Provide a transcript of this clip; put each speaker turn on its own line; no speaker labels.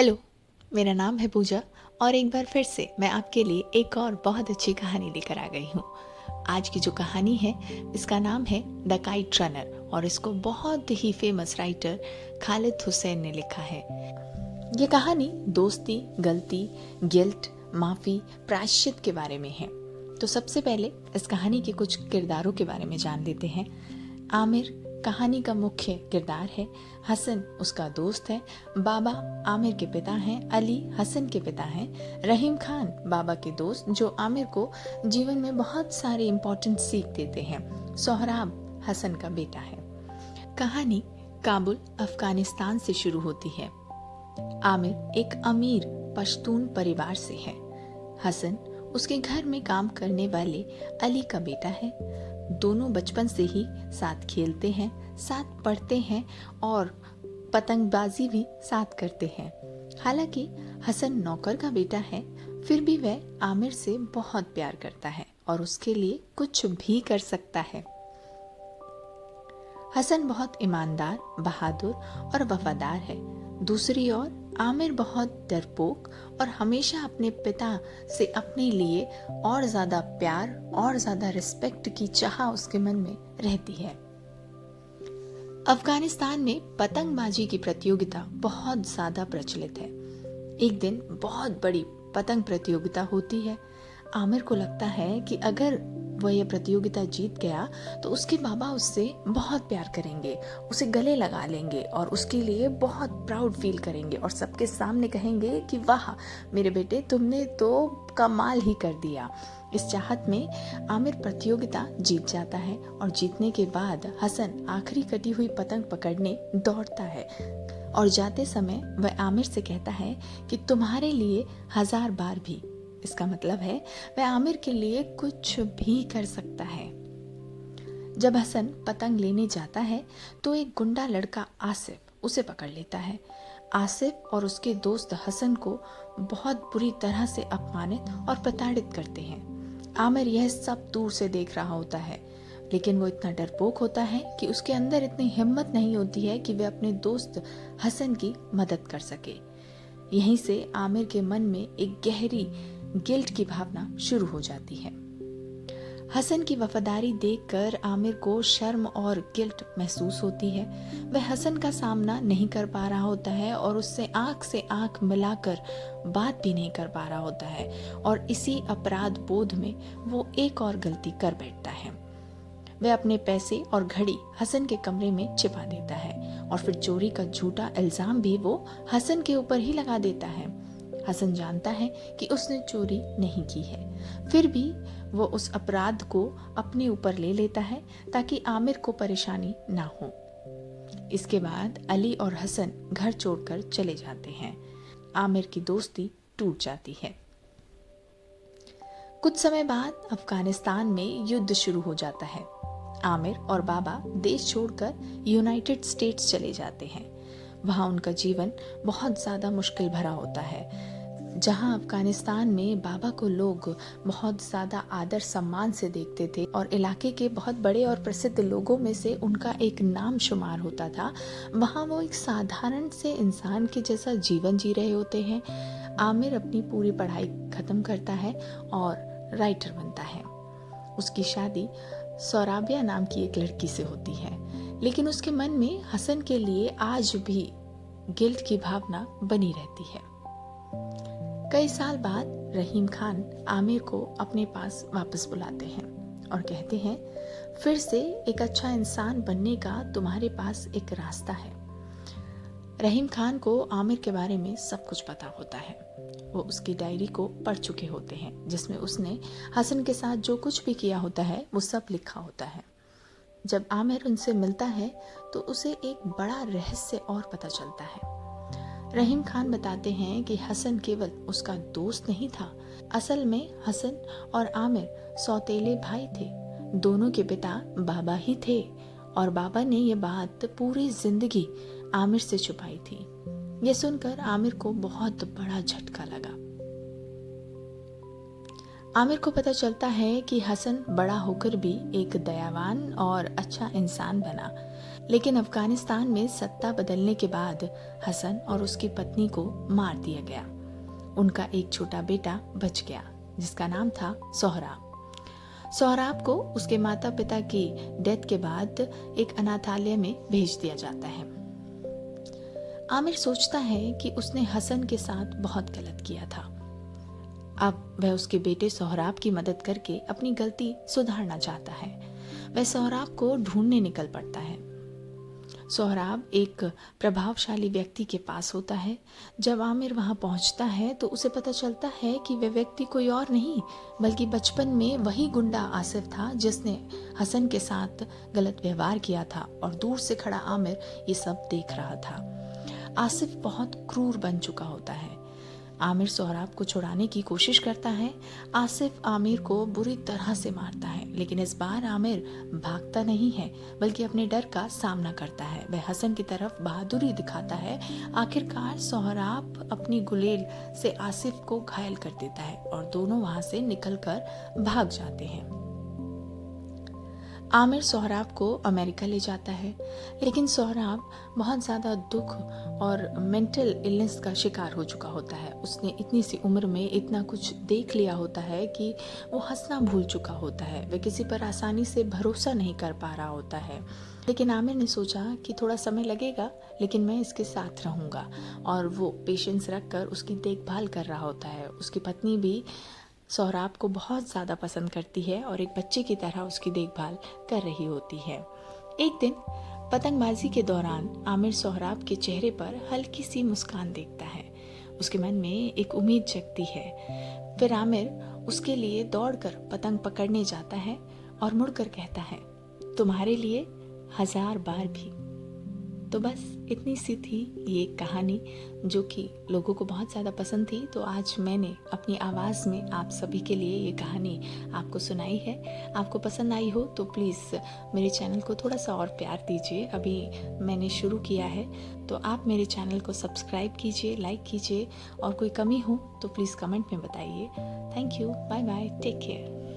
Hello, मेरा नाम है पूजा और एक बार फिर से मैं आपके लिए एक और बहुत अच्छी कहानी लेकर आ गई हूँ। आज की जो कहानी है इसका नाम है द काइट रनर और इसको बहुत ही फेमस राइटर खालिद हुसैन ने लिखा है। ये कहानी दोस्ती, गलती, गिल्ट, माफ़ी, प्रायश्चित के बारे में है। तो सबसे पहले इस कहानी के कुछ किरदारों के बारे में जान लेते हैं। आमिर कहानी का मुख्य किरदार है। हसन उसका दोस्त है। बाबा आमिर के पिता हैं। अली हसन के पिता हैं। रहीम खान बाबा के दोस्त जो आमिर को जीवन में बहुत सारे इम्पोर्टेंट सीख देते हैं। सोहराब हसन का बेटा है। कहानी काबुल, अफगानिस्तान से शुरू होती है। आमिर एक अमीर पश्तून परिवार से है। हसन उसके घर में काम करने वाले अली का बेटा है। दोनों बचपन से ही साथ खेलते हैं, साथ पढ़ते हैं और पतंगबाजी भी साथ करते हैं। हालांकि हसन नौकर का बेटा है, फिर भी वह आमिर से बहुत प्यार करता है और उसके लिए कुछ भी कर सकता है। हसन बहुत ईमानदार, बहादुर और वफादार है। दूसरी ओर आमिर बहुत डरपोक और हमेशा अपने पिता से अपने लिए और ज्यादा प्यार और ज्यादा रिस्पेक्ट की चाह उसके मन में रहती है। अफगानिस्तान में पतंगबाजी की प्रतियोगिता बहुत ज्यादा प्रचलित है। एक दिन बहुत बड़ी पतंग प्रतियोगिता होती है। आमिर को लगता है कि अगर वह यह प्रतियोगिता जीत गया तो उसके बाबा उससे बहुत प्यार करेंगे, उसे गले लगा लेंगे और उसके लिए बहुत प्राउड फील करेंगे और सबके सामने कहेंगे कि वाह मेरे बेटे, तुमने तो कमाल ही कर दिया। इस चाहत में आमिर प्रतियोगिता जीत जाता है और जीतने के बाद हसन आखिरी कटी हुई पतंग पकड़ने दौड़ता है और जाते समय वह आमिर से कहता है कि तुम्हारे लिए 1000 बार भी। इसका मतलब है वह आमिर के लिए कुछ भी कर सकता है। जब हसन पतंग लेने जाता है तो एक गुंडा लड़का आसिफ उसे पकड़ लेता है। आसिफ और उसके दोस्त हसन को बहुत बुरी तरह से अपमानित और प्रताड़ित करते हैं। आमिर यह सब दूर से देख रहा होता है, लेकिन वो इतना डरपोक होता है कि उसके अंदर इतनी हिम्मत नहीं होती है कि वह अपने दोस्त हसन की मदद कर सके। यहीं से आमिर के मन में एक गहरी गिल्ट की भावना शुरू हो जाती है। हसन की वफादारी देखकर आमिर को शर्म और गिल्ट महसूस होती है। वह हसन का सामना नहीं कर पा रहा होता है और उससे आंख मिलाकर बात भी नहीं कर पा रहा होता है और इसी अपराध बोध में वो एक और गलती कर बैठता है। वह अपने पैसे और घड़ी हसन के कमरे में छिपा देता है और फिर चोरी का झूठा इल्जाम भी वो हसन के ऊपर ही लगा देता है। हसन जानता है कि उसने चोरी नहीं की है, फिर भी वो उस अपराध को अपने ऊपर ले लेता है ताकि आमिर को परेशानी ना हो। इसके बाद अली और हसन घर छोड़कर चले जाते हैं। आमिर की दोस्ती टूट जाती है। कुछ समय बाद अफगानिस्तान में युद्ध शुरू हो जाता है। आमिर और बाबा देश छोड़कर यूनाइटेड स्टेट्स चले जाते हैं। वहाँ उनका जीवन बहुत ज़्यादा मुश्किल भरा होता है। जहाँ अफगानिस्तान में बाबा को लोग बहुत ज़्यादा आदर सम्मान से देखते थे और इलाके के बहुत बड़े और प्रसिद्ध लोगों में से उनका एक नाम शुमार होता था, वहाँ वो एक साधारण से इंसान के जैसा जीवन जी रहे होते हैं। आमिर अपनी पूरी पढ़ाई खत्म करता है और राइटर बनता है। उसकी शादी सौराबिया नाम की एक लड़की से होती है, लेकिन उसके मन में हसन के लिए आज भी गिल्ट की भावना बनी रहती है। कई साल बाद रहीम खान आमिर को अपने पास वापस बुलाते हैं और कहते हैं, फिर से एक अच्छा इंसान बनने का तुम्हारे पास एक रास्ता है। रहीम खान को आमिर के बारे में सब कुछ पता होता है। वो उसकी डायरी को पढ़ चुके होते हैं जिसमें उसने हसन के साथ जो कुछ भी किया होता है वो सब लिखा होता है। जब आमिर उनसे मिलता है तो उसे एक बड़ा रहस्य और पता चलता है। रहीम खान बताते हैं कि हसन केवल उसका दोस्त नहीं था, असल में हसन और आमिर सौतेले भाई थे। दोनों के पिता बाबा ही थे और बाबा ने ये बात पूरी जिंदगी आमिर से छुपाई थी। ये सुनकर आमिर को बहुत बड़ा झटका लगा। आमिर को पता चलता है कि हसन बड़ा होकर भी एक दयावान और अच्छा इंसान बना, लेकिन अफगानिस्तान में सत्ता बदलने के बाद हसन और उसकी पत्नी को मार दिया गया। उनका एक छोटा बेटा बच गया जिसका नाम था सोहराब। सोहराब को उसके माता पिता की डेथ के बाद एक अनाथालय में भेज दिया जाता है। आमिर सोचता है कि उसने हसन के साथ बहुत गलत किया था। अब वह उसके बेटे सोहराब की मदद करके अपनी गलती सुधारना चाहता है। वह सोहराब को ढूंढने निकल पड़ता है। सोहराब एक प्रभावशाली व्यक्ति के पास होता है। जब आमिर वहां पहुंचता है तो उसे पता चलता है कि वह व्यक्ति कोई और नहीं बल्कि बचपन में वही गुंडा आसिफ था जिसने हसन के साथ गलत व्यवहार किया था, और दूर से खड़ा आमिर ये सब देख रहा था। आसिफ बहुत क्रूर बन चुका होता है। आमिर सोहराब को छुड़ाने की कोशिश करता है। आसिफ आमिर को बुरी तरह से मारता है, लेकिन इस बार आमिर भागता नहीं है बल्कि अपने डर का सामना करता है। वह हसन की तरफ बहादुरी दिखाता है। आखिरकार सोहराब अपनी गुलेल से आसिफ को घायल कर देता है और दोनों वहां से निकलकर भाग जाते हैं। आमिर सोहराब को अमेरिका ले जाता है, लेकिन सोहराब बहुत ज़्यादा दुख और मेंटल इलनेस का शिकार हो चुका होता है। उसने इतनी सी उम्र में इतना कुछ देख लिया होता है कि वो हंसना भूल चुका होता है। वह किसी पर आसानी से भरोसा नहीं कर पा रहा होता है। लेकिन आमिर ने सोचा कि थोड़ा समय लगेगा लेकिन मैं इसके साथ रहूँगा, और वो पेशेंस रखकर उसकी देखभाल कर रहा होता है। उसकी पत्नी भी सोहराब को बहुत ज़्यादा पसंद करती है और एक बच्चे की तरह उसकी देखभाल कर रही होती है। एक दिन पतंगबाजी के दौरान आमिर सोहराब के चेहरे पर हल्की सी मुस्कान देखता है। उसके मन में एक उम्मीद जगती है। फिर आमिर उसके लिए दौड़कर पतंग पकड़ने जाता है और मुड़कर कहता है, तुम्हारे लिए 1000 बार भी। तो बस इतनी सी थी ये कहानी जो कि लोगों को बहुत ज़्यादा पसंद थी। तो आज मैंने अपनी आवाज़ में आप सभी के लिए ये कहानी आपको सुनाई है। आपको पसंद आई हो तो प्लीज़ मेरे चैनल को थोड़ा सा और प्यार दीजिए। अभी मैंने शुरू किया है तो आप मेरे चैनल को सब्सक्राइब कीजिए, लाइक कीजिए, और कोई कमी हो तो प्लीज़ कमेंट में बताइए। Thank you, bye bye, take care.